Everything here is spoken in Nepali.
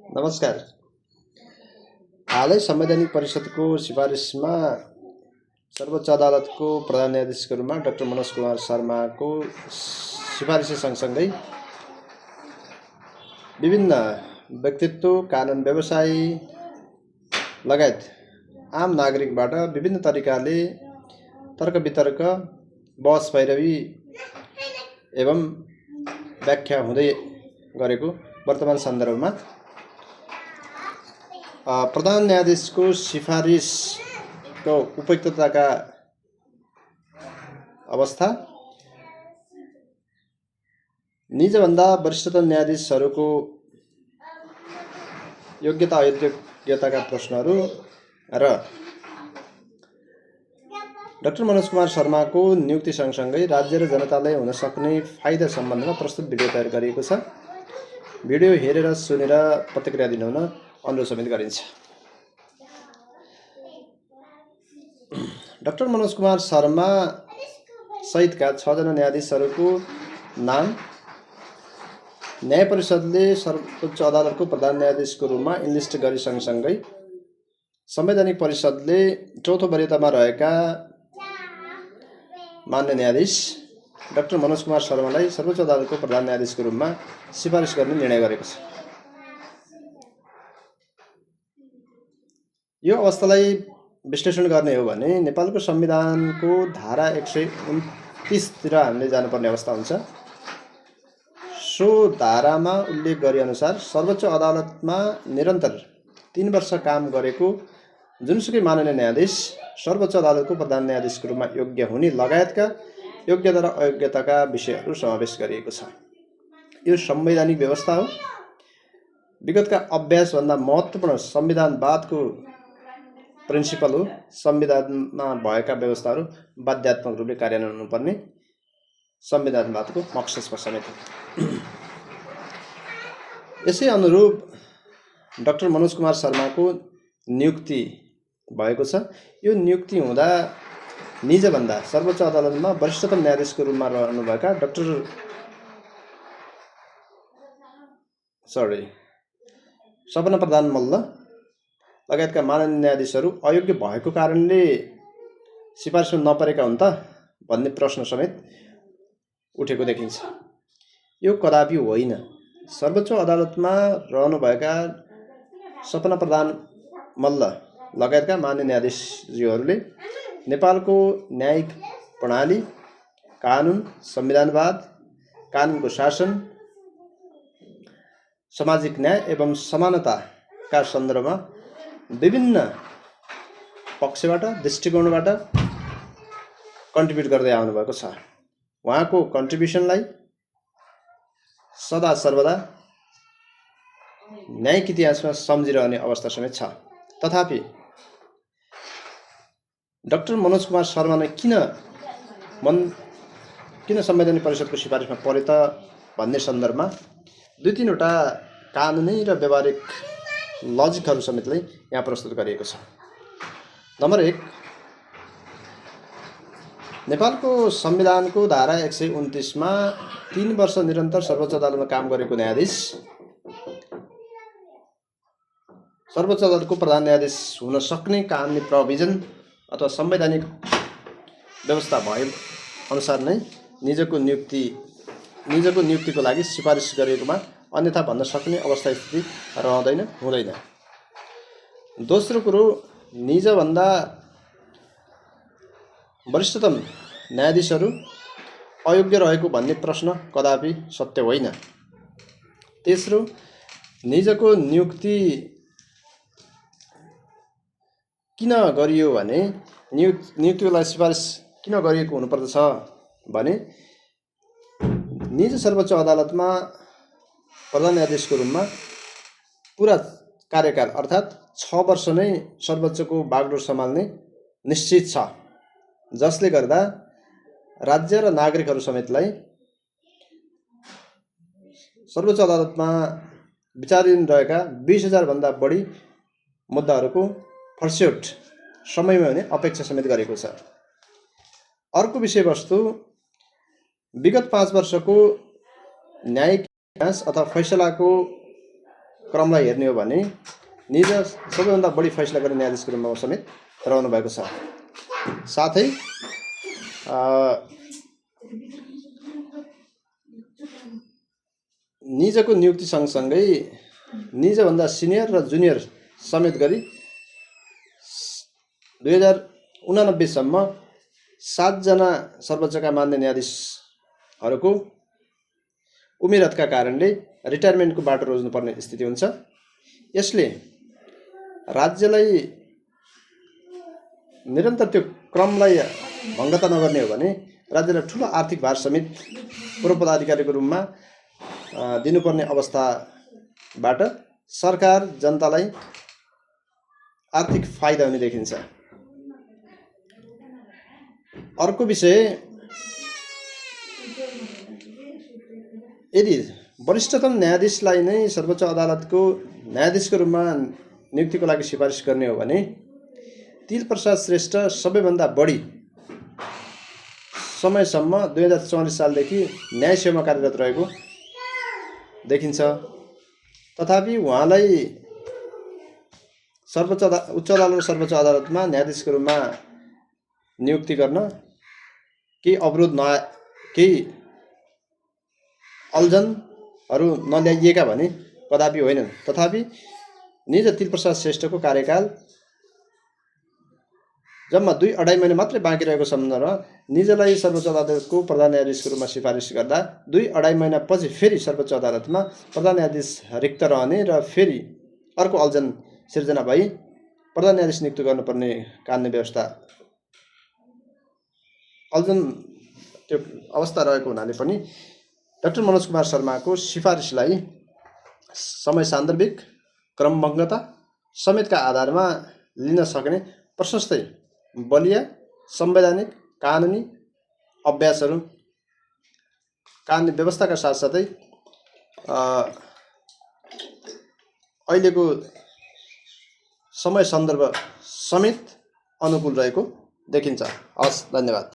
नमस्कार। हालै संवैधानिक परिषदको सिफारिसमा सर्वोच्च अदालतको प्रधान न्यायाधीशका रूपमा डाक्टर मनोज कुमार शर्माको सिफारिस सँगसँगै विभिन्न व्यक्तित्व, कानुन व्यवसायी लगायत आम नागरिकबाट विभिन्न तरिकाले तर्क वितर्क, बहस पैरवी एवं व्याख्या हुँदै गरेको वर्तमान सन्दर्भमा प्रधान न्यायाधीशको सिफारिसको उपयुक्तताका अवस्था, निजभन्दा वरिष्ठतम न्यायाधीशहरूको योग्यता अयोग्यताका प्रश्नहरू र डाक्टर मनोज कुमार शर्माको नियुक्ति सँगसँगै राज्य र जनतालाई हुन सक्ने फाइदा सम्बन्धमा प्रस्तुत भिडियो तयार गरिएको छ। भिडियो हेरेर सुनेर प्रतिक्रिया दिनुहुन अनुरोध समेत गरिन्छ। डाक्टर मनोज कुमार शर्मा सहितका 6 जना न्यायाधीशहरूको नाम न्याय परिषदले सर्वोच्च अदालतको प्रधान न्यायाधीशको रूपमा इन्लिस्ट गरी सँगसँगै संवैधानिक परिषदले चौथो वरियतामा रहेका मान्य न्यायाधीश डाक्टर मनोज कुमार शर्मालाई सर्वोच्च अदालतको प्रधान न्यायाधीशको रूपमा सिफारिस गर्ने निर्णय गरेको छ। यो अवस्थालाई विश्लेषण गर्ने हो भने नेपालको संविधानको धारा 129 तिर हामीले जानुपर्ने अवस्था हुन्छ। सो धारामा उल्लेख गरे अनुसार सर्वोच्च अदालतमा निरन्तर 3 वर्ष काम गरेको जुनसुकै माननीय न्यायाधीश सर्वोच्च अदालतको प्रधान न्यायाधीशको रूपमा योग्य हुने लगायतका योग्यता र अयोग्यताका विषयहरू समावेश गरिएको छ। यो संवैधानिक व्यवस्था हो। विगतका अभ्यासभन्दा महत्त्वपूर्ण संविधानवादको प्रिन्सिपल हो। संविधानमा भएका व्यवस्थाहरू बाध्यात्मक रूपले कार्यान्वयन हुनुपर्ने संविधानवादको मकसद समेत हो। यसै अनुरूप डाक्टर मनोज कुमार शर्माको नियुक्ति भएको छ। यो नियुक्ति हुँदा निजभन्दा सर्वोच्च अदालतमा वरिष्ठतम न्यायाधीशको रूपमा रहनुभएका सपना प्रधान मल्ल लगायतका माननीय न्यायाधीशहरू अयोग्य भएको कारणले सिफारिसमा नपरेका हुन् त भन्ने प्रश्न समेत उठेको देखिन्छ। यो कदापि होइन। सर्वोच्च अदालतमा रहनुभएका सपना प्रधान मल्ल लगायतका मान्य न्यायाधीशज्यूहरूले नेपालको न्यायिक प्रणाली, कानुन, संविधानवाद, कानुनको शासन, सामाजिक न्याय एवं समानताका सन्दर्भमा विभिन्न पक्षबाट, दृष्टिकोणबाट कन्ट्रिब्युट गर्दै आउनुभएको छ। उहाँको कन्ट्रिब्युसनलाई सदा सर्वदा न्यायिक इतिहासमा सम्झिरहने अवस्था समेत छ। तथापि डाक्टर मनोज कुमार शर्माले किन संवैधानिक परिषदको सिफारिसमा परे त भन्ने सन्दर्भमा 2-3 वटा कानुनी र व्यावहारिक लजिकहरू समेतले यहाँ प्रस्तुत गरिएको छ। नम्बर 1, नेपालको संविधानको धारा 129 मा 3 वर्ष निरन्तर सर्वोच्च अदालतमा काम गरेको न्यायाधीश सर्वोच्च अदालतको प्रधान न्यायाधीश हुन सक्ने कानुनी प्रोभिजन अथवा संवैधानिक व्यवस्था भए अनुसार नै निजको नियुक्तिको लागि सिफारिस गरिएकोमा अन्यथा भन्न सक्ने अवस्था स्थिति हुँदैन। दोस्रो कुरो, निजभन्दा वरिष्ठतम न्यायाधीशहरू अयोग्य रहेको भन्ने प्रश्न कदापि सत्य होइन। तेस्रो, निजको नियुक्ति किन गरियो भने नियुक्तिको लागि सिफारिस किन गरिएको हुनुपर्दछ भने निज सर्वोच्च अदालतमा प्रधान न्यायाधीशको रूपमा पुरा कार्यकाल अर्थात् 6 वर्ष नै सर्वोच्चको बागडोर सम्हाल्ने निश्चित छ, जसले गर्दा राज्य र नागरिकहरू समेतलाई सर्वोच्च अदालतमा विचाराधीन रहेका 20,000 भन्दा बढी मुद्दाहरूको फर्स्यौट समयमा हुने अपेक्षा समेत गरेको छ। अर्को विषयवस्तु, विगत 5 वर्षको न्यायिक इतिहास अथवा फैसलाको क्रमलाई हेर्ने हो भने निज सबैभन्दा बढी फैसला गर्ने न्यायाधीशको रूपमा समेत रहनु भएको छ। साथै निजको नियुक्ति सँगसँगै निजभन्दा सिनियर र जुनियर समेत गरी 2089 सम्म 7 जना सर्वोच्चका मान्य न्यायाधीशहरूको उमेरका कारणले रिटायरमेन्टको बाटो रोज्नुपर्ने स्थिति हुन्छ। यसले राज्यलाई निरन्तर त्यो क्रमलाई भङ्गता नगर्ने हो भने राज्यलाई ठुलो आर्थिक भार समेत पूर्व पदाधिकारीको रूपमा दिनुपर्ने अवस्थाबाट सरकार जनतालाई आर्थिक फाइदा हुने देखिन्छ। अर्को विषय, यदि वरिष्ठतम न्यायाधीशलाई नै सर्वोच्च अदालतको न्यायाधीशको रूपमा नियुक्तिको लागि सिफारिस गर्ने हो भने तिलप्रसाद श्रेष्ठ सबैभन्दा बढी समयसम्म 2044 सालदेखि न्याय सेवामा कार्यरत रहेको देखिन्छ। तथापि उहाँलाई उच्च अदालत र सर्वोच्च अदालतमा न्यायाधीशको रूपमा नियुक्ति गर्न केही अवरोध केही अल्झनहरू नल्याइएका भने कदापि होइनन्। तथापि निज तिलप्रसाद श्रेष्ठको कार्यकाल जम्मा 2-2.5 महिना मात्रै बाँकी रहेको सम्बन्धमा निजलाई सर्वोच्च अदालतको प्रधान न्यायाधीशको रूपमा सिफारिस गर्दा 2-2.5 महिना पछि फेरि सर्वोच्च अदालतमा प्रधान न्यायाधीश रिक्त रहने र फेरि अर्को अल्झन सिर्जना भई प्रधान न्यायाधीश नियुक्त गर्नुपर्ने कानुनी व्यवस्था अल्झन त्यो अवस्था रहेको हुनाले पनि डाक्टर मनोज कुमार शर्माको सिफारिसलाई समय सान्दर्भिक, क्रमभङ्गता समेतका आधारमा लिन सक्ने प्रशस्तै बलिया संवैधानिक कानुनी अभ्यासहरू कानुनी व्यवस्थाका साथसाथै अहिलेको समय सन्दर्भ समेत अनुकूल रहेको देखिन्छ। हस्, धन्यवाद।